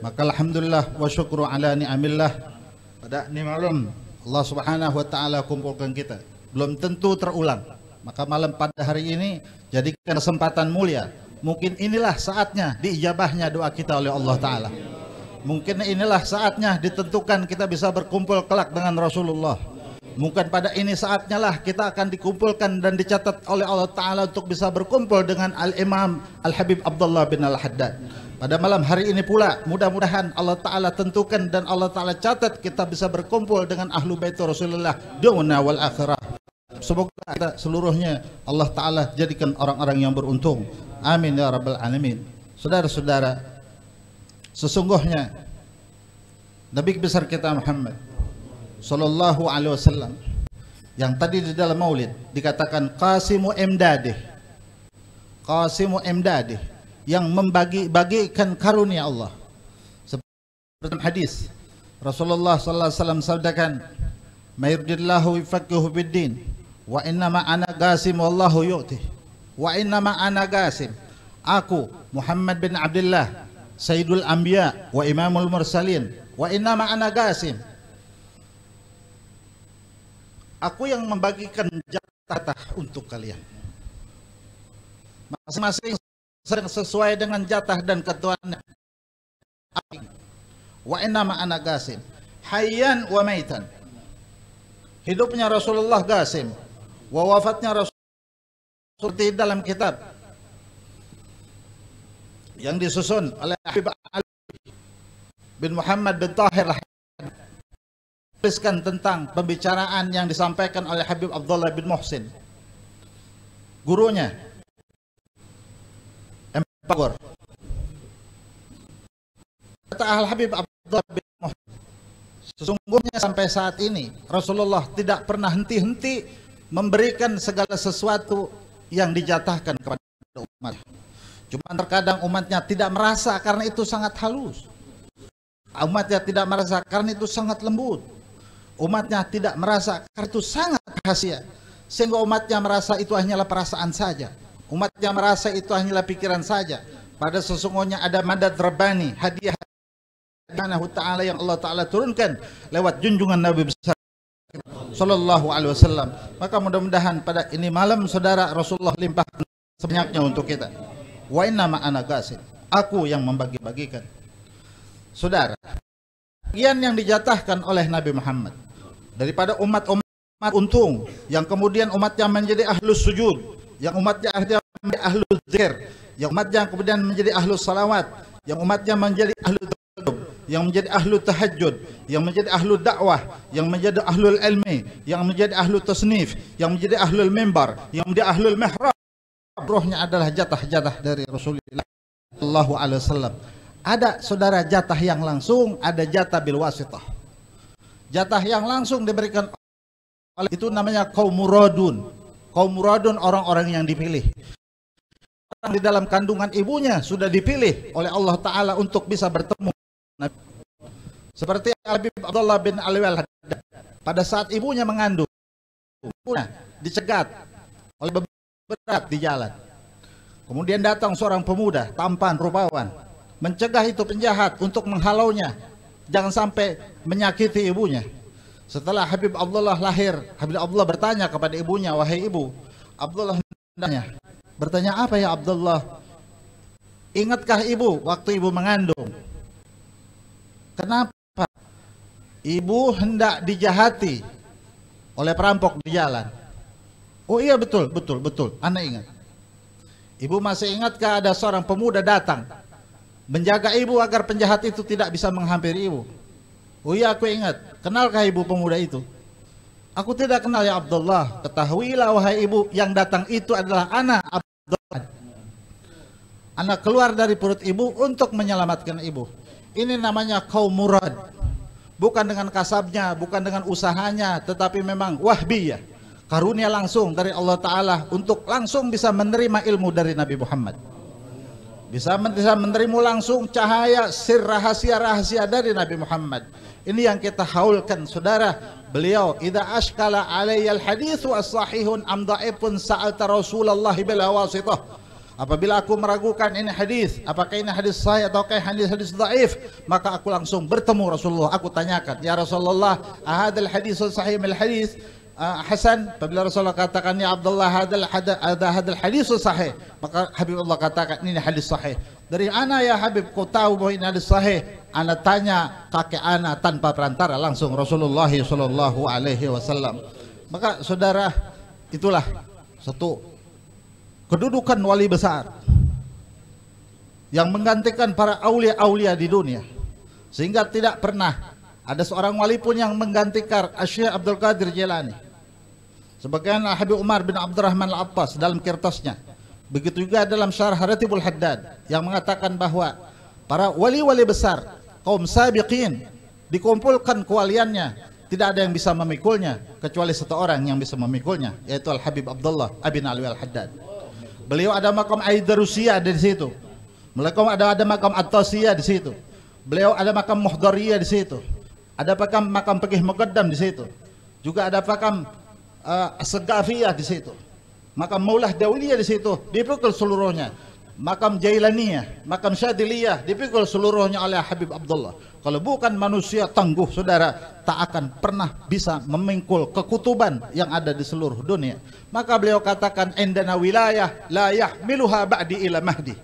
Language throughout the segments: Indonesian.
Maka alhamdulillah wa syukru ala ni'amillah, pada ini malam Allah Subhanahu wa taala kumpulkan kita. Belum tentu terulang. Maka malam pada hari ini jadikan kesempatan mulia. Mungkin inilah saatnya diijabahnya doa kita oleh Allah taala. Mungkin inilah saatnya ditentukan kita bisa berkumpul kelak dengan Rasulullah. Mungkin pada ini saatnya lah kita akan dikumpulkan dan dicatat oleh Allah taala untuk bisa berkumpul dengan Al-Imam Al-Habib Abdullah bin Al-Haddad. Pada malam hari ini pula mudah-mudahan Allah taala tentukan dan Allah taala catat kita bisa berkumpul dengan ahlu bait Rasulullah dunia wal akhirah. Semoga kita seluruhnya Allah taala jadikan orang-orang yang beruntung. Amin ya rabbal alamin. Saudara-saudara, sesungguhnya Nabi besar kita Muhammad sallallahu alaihi wasallam yang tadi di dalam maulid dikatakan Qasimu Imdadih, Qasimu Imdadih, yang membagi-bagikan karunia Allah. Seperti hadis Rasulullah sallallahu alaihi wasallam sabdakan, "Mayuridillahu yufaqihu fid-din, wa innama ana qasim wallahu yu'ti." Wa innama ana qasim. Aku Muhammad bin Abdullah, Sayyidul Anbiya wa Imamul Mursalin, wa innama ana qasim. Aku yang membagikan jatah untuk kalian. Masing-masing sesuai dengan jatah dan ketuhanan. Wa innama ana qasim. Hayyan wa maitan. Hidupnya Rasulullah qasim, wa wafatnya Rasulullah seperti dalam kitab yang disusun oleh Habib Ali bin Muhammad bin Tahir tuliskan tentang pembicaraan yang disampaikan oleh Habib Abdullah bin Muhsin, gurunya Empagor. Kata Al-Habib Abdullah bin Muhsin, sesungguhnya sampai saat ini Rasulullah tidak pernah henti-henti memberikan segala sesuatu yang dijatahkan kepada umat. Cuma terkadang umatnya tidak merasa karena itu sangat halus. Umatnya tidak merasa karena itu sangat lembut. Umatnya tidak merasa karena itu sangat rahasia. Sehingga umatnya merasa itu hanyalah perasaan saja. Umatnya merasa itu hanyalah pikiran saja. Pada sesungguhnya ada madad rabbani, hadiah Subhanahu ta'ala yang Allah ta'ala turunkan lewat junjungan Nabi besar sallallahu alaihi wasallam. Maka mudah-mudahan pada ini malam saudara Rasulullah limpahkan sebanyaknya untuk kita. Wa inna ma'ana qasim. Aku yang membagi-bagikan. Saudara, bagian yang dijatahkan oleh Nabi Muhammad daripada umat-umat untung yang kemudian umatnya menjadi ahlus sujud, yang umatnya menjadi ahlus zikir, yang umatnya kemudian menjadi ahlus salawat, yang umatnya menjadi ahlul yang menjadi ahlu tahajud, yang menjadi ahlu dakwah, yang menjadi ahlul ilmi, yang menjadi ahlu tasnif, yang menjadi ahlul mimbar, yang menjadi ahlul mihrab. Rohnya adalah jatah-jatah dari Rasulullah sallallahu alaihi wasallam. Ada saudara jatah yang langsung, ada jatah bil wasitah. Jatah yang langsung diberikan oleh itu namanya kaum muradun. Kaum muradun orang-orang yang dipilih. Orang di dalam kandungan ibunya sudah dipilih oleh Allah taala untuk bisa bertemu. Seperti Habib Abdullah bin Al-Haddad, pada saat ibunya mengandung, ibunya dicegat oleh berat di jalan. Kemudian datang seorang pemuda tampan rupawan, mencegah itu penjahat untuk menghalaunya, jangan sampai menyakiti ibunya. Setelah Habib Abdullah lahir, Habib Abdullah bertanya kepada ibunya, "Wahai ibu." Abdullah bertanya, "Apa ya Abdullah?" "Ingatkah ibu waktu ibu mengandung? Kenapa ibu hendak dijahati oleh perampok di jalan?" "Oh iya, betul, Anda ingat." "Ibu masih ingatkah ada seorang pemuda datang menjaga ibu agar penjahat itu tidak bisa menghampiri ibu?" "Oh iya, aku ingat." "Kenalkah ibu pemuda itu?" "Aku tidak kenal ya Abdullah." "Ketahuilah wahai ibu, yang datang itu adalah anak Abdullah. Anak keluar dari perut ibu untuk menyelamatkan ibu." Ini namanya kaum murad. Bukan dengan kasabnya, bukan dengan usahanya, tetapi memang wahbiyah. Karunia langsung dari Allah Ta'ala untuk langsung bisa menerima ilmu dari Nabi Muhammad. Bisa menerima langsung cahaya sir rahasia-rahasia dari Nabi Muhammad. Ini yang kita haulkan saudara. Beliau, "Idza ashkala alayyal haditsu as-sahihun am dha'ifun sa'alta Rasulullah bila wasithah." Apabila aku meragukan ini hadis, apakah ini hadis sahih ataukah hadis dhaif, maka aku langsung bertemu Rasulullah. Aku tanyakan, ya Rasulullah, ahadal hadis sahih min hadis Hasan? Apabila Rasulullah katakan, ya Abdullah, hadal hadis sahih, maka Habibullah katakan ini hadis sahih. Dari ana ya Habib kau tahu bahwa ini hadis sahih? Ana tanya kakek ana tanpa perantara, langsung Rasulullah sallallahu alaihi wasallam. Maka saudara, itulah satu kedudukan wali besar yang menggantikan para aulia-aulia di dunia, sehingga tidak pernah ada seorang wali pun yang menggantikan Syekh Abdul Qadir Jilani. Sebagaimana Habib Umar bin Abdurrahman Al-Attas dalam kirtasnya, begitu juga dalam Syarah Ratibul Haddad yang mengatakan bahwa para wali-wali besar kaum sabiqin dikumpulkan kewaliannya, tidak ada yang bisa memikulnya kecuali satu orang yang bisa memikulnya, yaitu Al-Habib Abdullah Abin Alwi Al-Haddad. Beliau ada makam Aidarusiyah di situ. Beliau ada makam At-Tasiyah di situ. Beliau ada makam Muhdariyah di situ. Ada makam Peqih Muqaddam di situ. Juga ada makam As-Sagafiyah di situ. Makam Maulah Dawliyah di situ. Dipikul seluruhnya. Makam Jailaniyah, makam Syadiliyah dipikul seluruhnya oleh Habib Abdullah. Kalau bukan manusia tangguh, saudara, tak akan pernah bisa memikul kekutuban yang ada di seluruh dunia. Maka beliau katakan, indana wilayah la yahmiluha ba'di ila mahdi.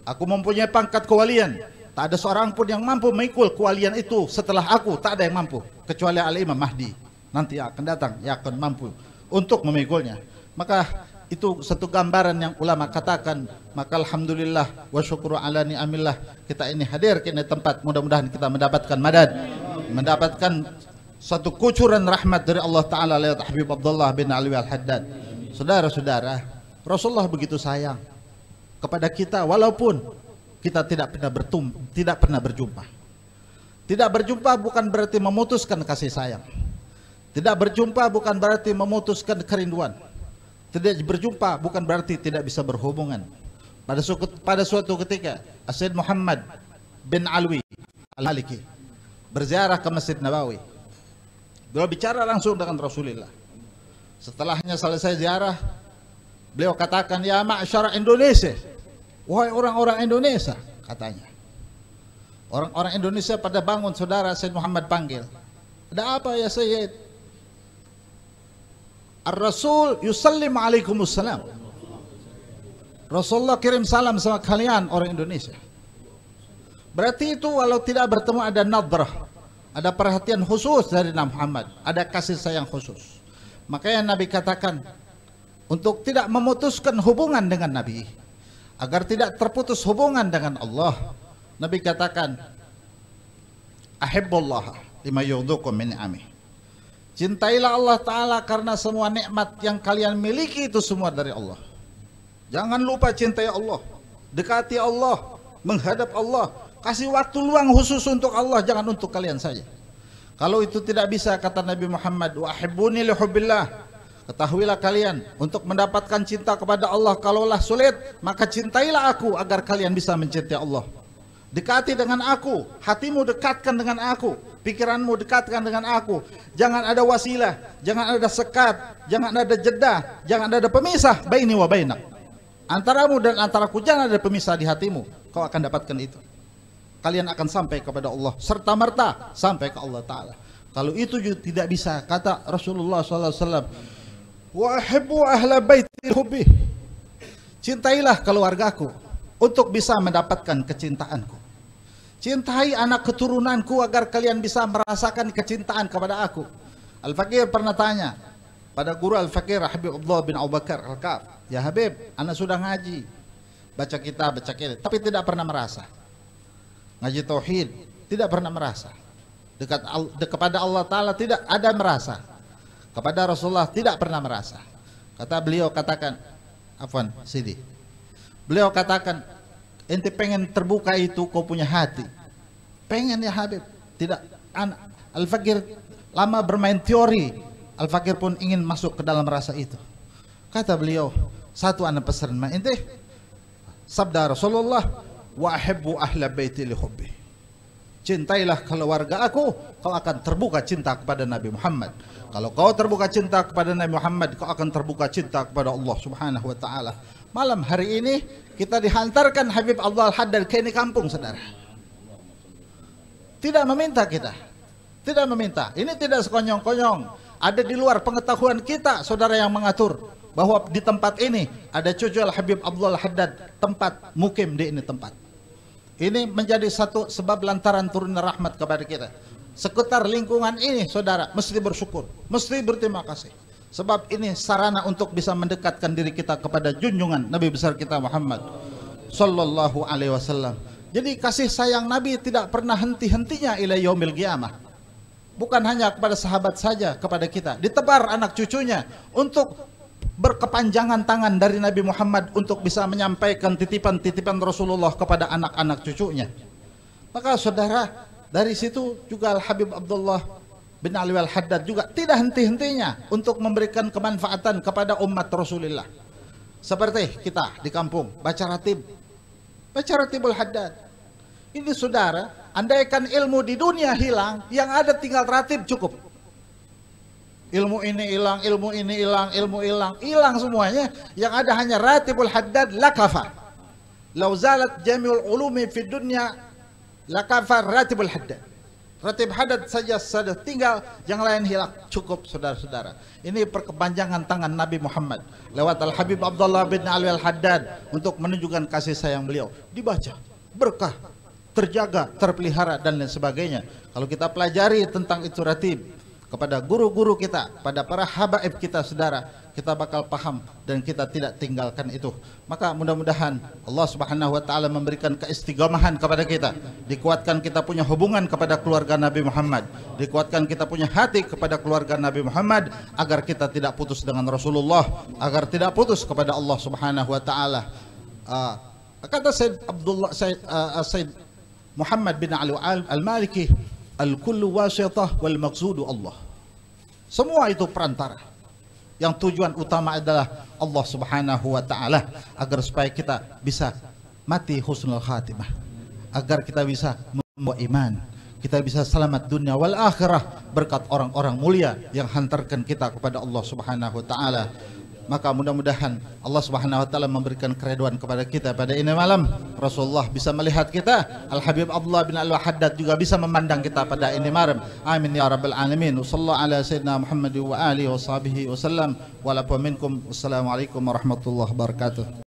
Aku mempunyai pangkat kewalian, tak ada seorang pun yang mampu memikul kewalian itu setelah aku, tak ada yang mampu kecuali Al-Imam Mahdi. Nanti akan datang yang akan mampu untuk memikulnya. Maka itu satu gambaran yang ulama katakan. Maka alhamdulillah wa syukru ala ni'amillah, kita ini hadir ke ini tempat, mudah-mudahan kita mendapatkan madad, mendapatkan satu kucuran rahmat dari Allah Ta'ala lewat Habib Abdullah bin Alwi Al-Haddad. Saudara-saudara, Rasulullah begitu sayang kepada kita walaupun kita tidak pernah berjumpa. Tidak berjumpa bukan berarti memutuskan kasih sayang. Tidak berjumpa bukan berarti memutuskan kerinduan. Tidak berjumpa bukan berarti tidak bisa berhubungan. Pada suatu ketika Sayyid Muhammad bin Alwi Al-Maliki berziarah ke Masjid Nabawi. Beliau bicara langsung dengan Rasulullah. Setelahnya selesai ziarah, beliau katakan, ya ma'syara Indonesia, wahai orang-orang Indonesia, katanya. Orang-orang Indonesia pada bangun, saudara. Sayyid Muhammad panggil, ada apa ya Sayyid? Ar-Rasul yusallim alaikumussalam. Rasulullah kirim salam sama kalian orang Indonesia. Berarti itu walau tidak bertemu ada nadrah, ada perhatian khusus dari Nabi Muhammad, ada kasih sayang khusus. Makanya Nabi katakan untuk tidak memutuskan hubungan dengan Nabi, agar tidak terputus hubungan dengan Allah, Nabi katakan, ahibbullah lima yughdhukum min ni'amih. Cintailah Allah Ta'ala karena semua nikmat yang kalian miliki itu semua dari Allah. Jangan lupa cintai Allah, dekati Allah, menghadap Allah, kasih waktu luang khusus untuk Allah, jangan untuk kalian saja. Kalau itu tidak bisa, kata Nabi Muhammad, wa ahibbuni li hubbillah, ketahuilah kalian untuk mendapatkan cinta kepada Allah kalaulah sulit, maka cintailah aku agar kalian bisa mencintai Allah. Dekati dengan aku, hatimu dekatkan dengan aku, pikiranmu dekatkan dengan aku. Jangan ada wasilah, jangan ada sekat, jangan ada jeda, jangan ada pemisah baini wa bainak. Antaramu dan antaraku jangan ada pemisah di hatimu. Kau akan dapatkan itu. Kalian akan sampai kepada Allah serta merta sampai ke Allah Ta'ala. Kalau itu juga tidak bisa, kata Rasulullah SAW, wa ahibbu ahla baiti hubbi, cintailah keluargaku untuk bisa mendapatkan kecintaanku. Cintai anak keturunanku agar kalian bisa merasakan kecintaan kepada aku. Al-Fakir pernah tanya pada guru Al-Fakir Habib Abdullah bin Abu Bakar Al-Kaf, ya Habib, anak sudah ngaji, baca kitab, baca kitab, tapi tidak pernah merasa. Ngaji tauhid, tidak pernah merasa. Dekat kepada Allah Ta'ala tidak ada merasa. Kepada Rasulullah tidak pernah merasa. Kata beliau, katakan, afwan Sidi, beliau katakan, ente pengen terbuka itu, kau punya hati. Pengen ya Habib. Tidak. Al-Fakir lama bermain teori. Al-Fakir pun ingin masuk ke dalam rasa itu. Kata beliau, satu anak pesan ma ente, sabda Rasulullah, wa ahibbu ahla baiti li hubbi. Cintailah keluarga aku, kau akan terbuka cinta kepada Nabi Muhammad. Kalau kau terbuka cinta kepada Nabi Muhammad, kau akan terbuka cinta kepada Allah Subhanahu wa Ta'ala. Malam hari ini kita dihantarkan Habib Abdul Haddad ke ini kampung, saudara. Tidak meminta kita, tidak meminta. Ini tidak sekonyong-konyong. Ada di luar pengetahuan kita, saudara, yang mengatur bahwa di tempat ini ada cucu Habib Abdul Haddad, tempat mukim di ini tempat. Ini menjadi satu sebab lantaran turunnya rahmat kepada kita. Sekitar lingkungan ini, saudara, mesti bersyukur, mesti berterima kasih. Sebab ini sarana untuk bisa mendekatkan diri kita kepada junjungan Nabi besar kita Muhammad sallallahu alaihi wasallam. Jadi kasih sayang Nabi tidak pernah henti-hentinya ila yaumil qiyamah. Bukan hanya kepada sahabat saja, kepada kita. Ditebar anak cucunya untuk berkepanjangan tangan dari Nabi Muhammad untuk bisa menyampaikan titipan-titipan Rasulullah kepada anak-anak cucunya. Maka saudara, dari situ juga Al-Habib Abdullah bin Ali Al-Haddad juga tidak henti-hentinya untuk memberikan kemanfaatan kepada umat Rasulullah. Seperti kita di kampung baca ratibul Haddad. Ini saudara, andaikan ilmu di dunia hilang, yang ada tinggal ratib cukup. Ilmu ini hilang, ilmu ini hilang, ilmu hilang semuanya. Yang ada hanya ratibul Haddad, lakafa. Lau zalat jami'ul ulumi fid dunya lakafa ratibul Haddad. Ratib Haddad saja sudah tinggal, yang lain hilang, cukup saudara-saudara. Ini perkepanjangan tangan Nabi Muhammad lewat Al-Habib Abdullah bin Ali Al-Haddad untuk menunjukkan kasih sayang beliau. Dibaca, berkah, terjaga, terpelihara dan lain sebagainya. Kalau kita pelajari tentang itu ratib kepada guru-guru kita, pada para habaib kita, saudara, kita bakal paham dan kita tidak tinggalkan itu. Maka mudah-mudahan Allah Subhanahu wa taala memberikan keistiqomahan kepada kita, dikuatkan kita punya hubungan kepada keluarga Nabi Muhammad, dikuatkan kita punya hati kepada keluarga Nabi Muhammad, agar kita tidak putus dengan Rasulullah, agar tidak putus kepada Allah Subhanahu wa taala. Kata Said Muhammad bin Ali Al-Maliki, al-kullu wasitah wal maqsudu Allah. Semua itu perantara. Yang tujuan utama adalah Allah Subhanahu wa taala, agar supaya kita bisa mati husnul khatimah, agar kita bisa membawa iman, kita bisa selamat dunia wal akhirah berkat orang-orang mulia yang hantarkan kita kepada Allah Subhanahu wa taala. Maka mudah-mudahan Allah Subhanahu wa taala memberikan keriduan kepada kita pada ini malam. Rasulullah bisa melihat kita, Al-Habib Abdullah bin Al-Haddad juga bisa memandang kita pada ini malam. Amin ya rabbal alamin. Wassallallahu ala sayyidina Muhammad wa alihi wa sahbihi wasallam. Wa la minkum. Wassalamualaikum warahmatullahi wabarakatuh.